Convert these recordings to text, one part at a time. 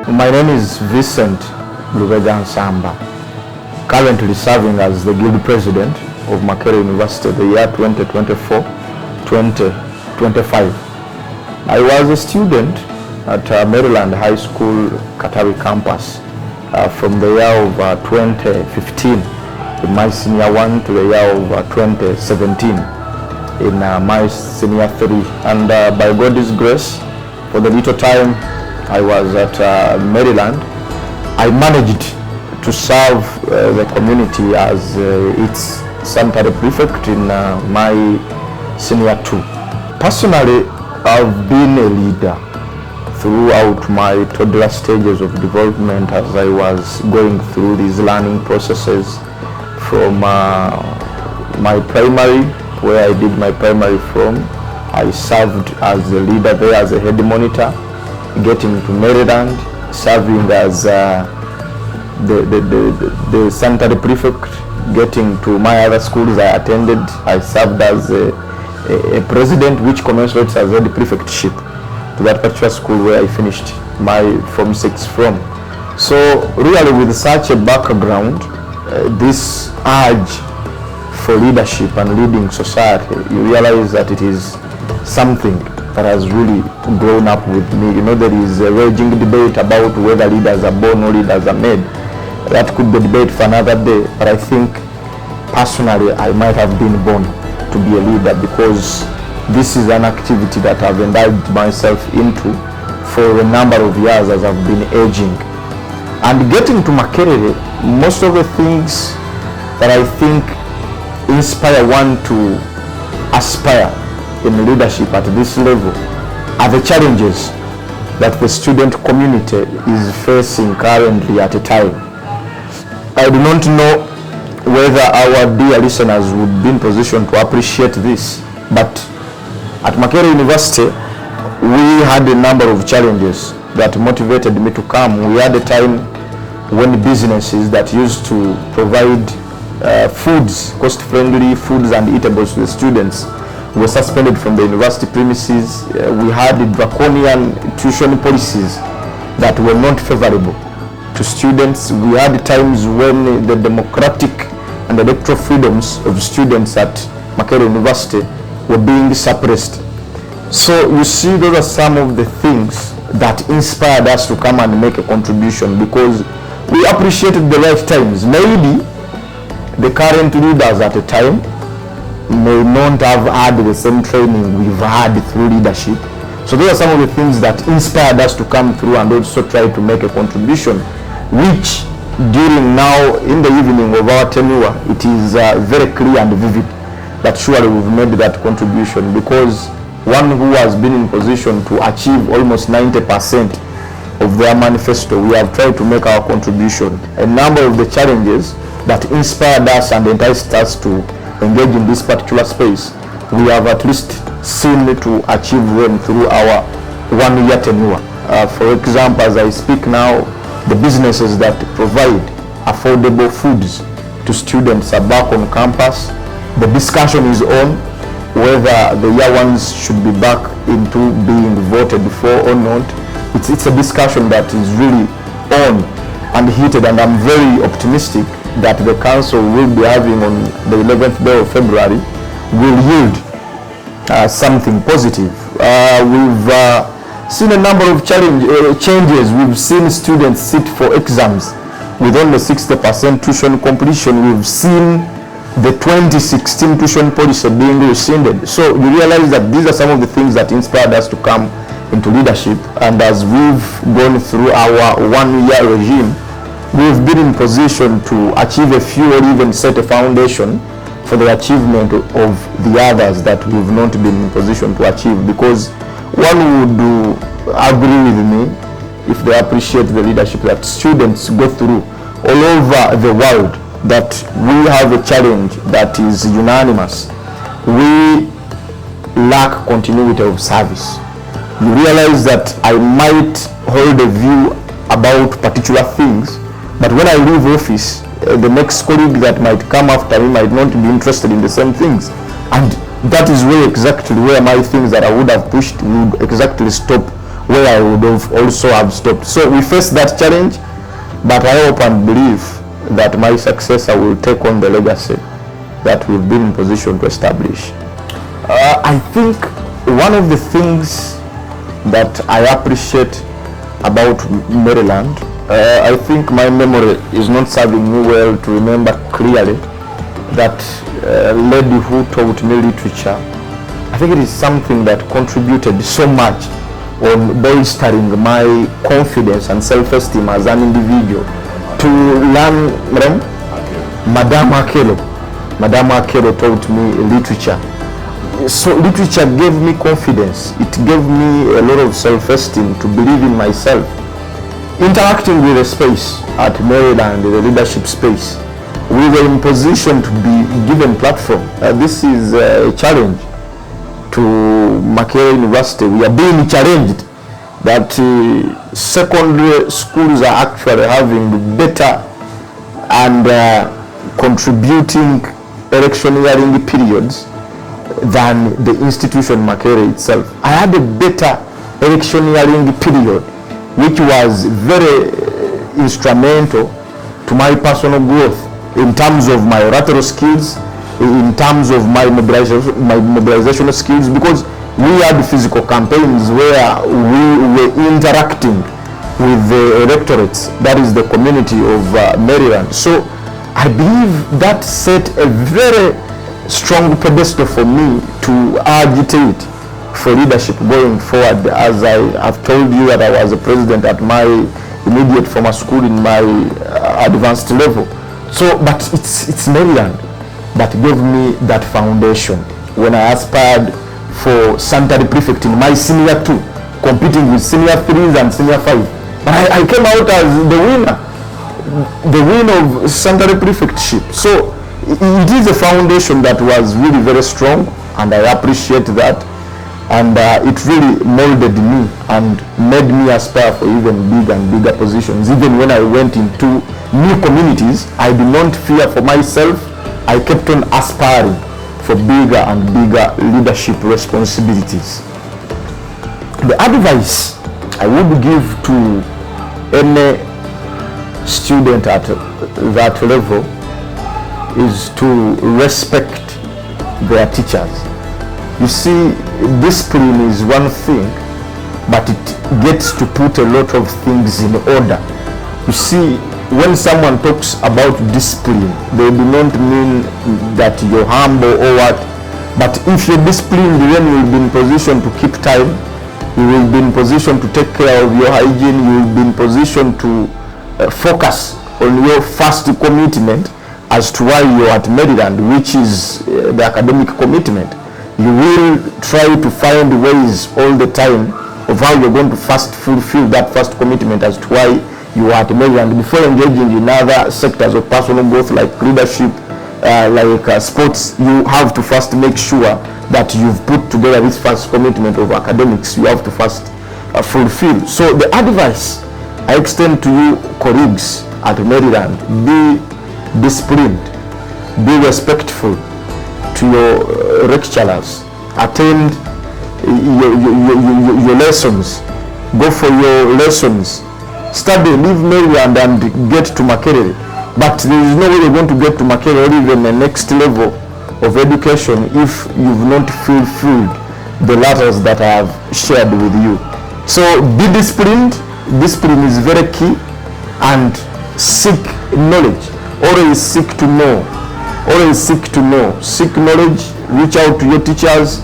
My name is Vincent Lubega Nsamba, currently serving as the Guild President of Makerere University the year 2024-2025. I was a student at Merryland High School, Katawi campus from the year of 2015 in my senior 1 to the year of 2017 in my senior 3. And by God's grace, for the little time I was at Merryland, I managed to serve the community as its sanitary prefect in my senior 2. Personally, I've been a leader throughout my toddler stages of development as I was going through these learning processes from my primary, where I did my primary from. I served as a leader there as a head monitor, getting to Maryland, serving as the sanitary prefect, getting to my other schools I attended. I served as a president, which commensurates as the prefectship to that particular school where I finished my Form 6 from. So really, with such a background, this urge for leadership and leading society, you realize that it is something that has really grown up with me. You know, there is a raging debate about whether leaders are born or leaders are made. That could be a debate for another day, but I think personally I might have been born to be a leader, because this is an activity that I've indulged myself into for a number of years as I've been aging. And getting to Makerere, most of the things that I think inspire one to aspire in leadership at this level are the challenges that the student community is facing currently at a time. I do not know whether our dear listeners would be in position to appreciate this, but at Makerere University, we had a number of challenges that motivated me to come. We had a time when businesses that used to provide foods, cost-friendly foods and eatables to the students, were suspended from the university premises. We had draconian tuition policies that were not favorable to students. We had times when the democratic and electoral freedoms of students at Makerere University were being suppressed. So you see, those are some of the things that inspired us to come and make a contribution, because we appreciated the right times. Maybe the current leaders at the time may not have had the same training we've had through leadership. So those are some of the things that inspired us to come through and also try to make a contribution, which during now in the evening of our tenure, it is very clear and vivid that surely we've made that contribution, because one who has been in position to achieve almost 90% of their manifesto, we have tried to make our contribution. A number of the challenges that inspired us and enticed us to engage in this particular space, we have at least seen to achieve them through our 1 year tenure. For example, as I speak now, the businesses that provide affordable foods to students are back on campus. The discussion is on whether the year ones should be back into being voted for or not. It's a discussion that is really on and heated, and I'm very optimistic that the council will be having on the 11th day of February will yield something positive. We've seen a number of changes. We've seen students sit for exams with only 60% tuition completion. We've seen the 2016 tuition policy being rescinded. So you realize that these are some of the things that inspired us to come into leadership, and as we've gone through our 1 year regime, we've been in position to achieve a few or even set a foundation for the achievement of the others that we've not been in position to achieve. Because one would agree with me if they appreciate the leadership that students go through all over the world, that we have a challenge that is unanimous. We lack continuity of service. You realize that I might hold a view about particular things, but when I leave office, the next colleague that might come after me might not be interested in the same things. And that is where exactly where my things that I would have pushed would exactly stop where I would have also have stopped. So we face that challenge, but I hope and believe that my successor will take on the legacy that we've been in position to establish. I think one of the things that I appreciate about Merryland, I think my memory is not serving me well to remember clearly that lady who taught me literature. I think it is something that contributed so much on bolstering my confidence and self-esteem as an individual to learn. Madame Akelo taught me literature. So literature gave me confidence. It gave me a lot of self-esteem to believe in myself. Interacting with the space at Merryland, the leadership space, we were in position to be given platform. This is a challenge to Makerere University. We are being challenged that secondary schools are actually having better and contributing electioneering periods than the institution Makerere itself. I had a better electioneering period, which was very instrumental to my personal growth in terms of my oratory skills, in terms of my mobilization skills, because we had physical campaigns where we were interacting with the electorates, that is the community of Merryland. So I believe that set a very strong pedestal for me to agitate for leadership going forward. As I have told you that I was a president at my immediate former school in my advanced level. So, but it's Merryland that gave me that foundation when I aspired for sanitary prefect in my senior 2, competing with senior 3s and senior 5. But I came out as the winner of sanitary prefectship. So it is a foundation that was really very strong, and I appreciate that. And it really molded me and made me aspire for even bigger and bigger positions. Even when I went into new communities, I did not fear for myself. I kept on aspiring for bigger and bigger leadership responsibilities. The advice I would give to any student at that level is to respect their teachers. You see, discipline is one thing, but it gets to put a lot of things in order. You see, when someone talks about discipline, they do not mean that you're humble or what, but if you're disciplined, then you will be in position to keep time, you will be in position to take care of your hygiene, you will be in position to focus on your first commitment as to why you're at Merryland, which is the academic commitment. You will try to find ways all the time of how you're going to first fulfill that first commitment as to why you are at Merryland before engaging in other sectors of personal growth like leadership, like sports. You have to first make sure that you've put together this first commitment of academics. You have to first fulfill. So the advice I extend to you colleagues at Merryland: be disciplined, be respectful to your lecturers, attend your lessons, go for your lessons, study, leave Merryland and get to Makerere. But there is no way you're going to get to Makerere or even the next level of education if you've not fulfilled the letters that I have shared with you. So be disciplined. Discipline is very key, and seek knowledge. Always seek to know. Always seek to know. Seek knowledge. Reach out to your teachers.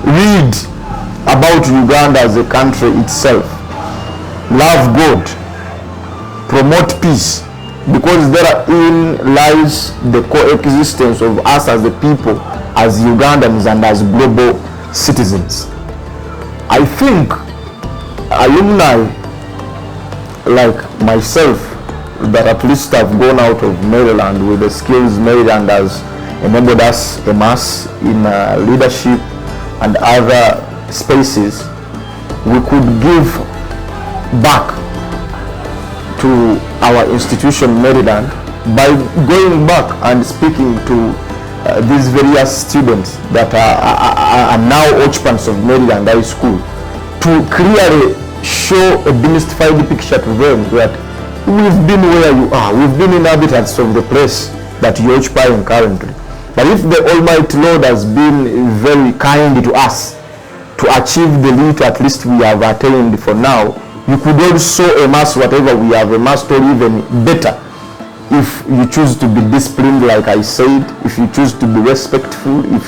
Read about Uganda as a country itself. Love God. Promote peace, because therein lies the coexistence of us as a people, as Ugandans and as global citizens. I think alumni like myself that at least have gone out of Merryland with the skills Merryland has enabled us amass in leadership and other spaces, we could give back to our institution Merryland by going back and speaking to these various students that are now occupants of Merryland High School, to clearly show a demystified picture to them that we've been where you are, we've been inhabitants of the place that you're occupying currently. But if the Almighty Lord has been very kind to us to achieve the limit at least we have attained for now, you could also amass whatever we have amassed, or even better, if you choose to be disciplined, like I said, if you choose to be respectful, if you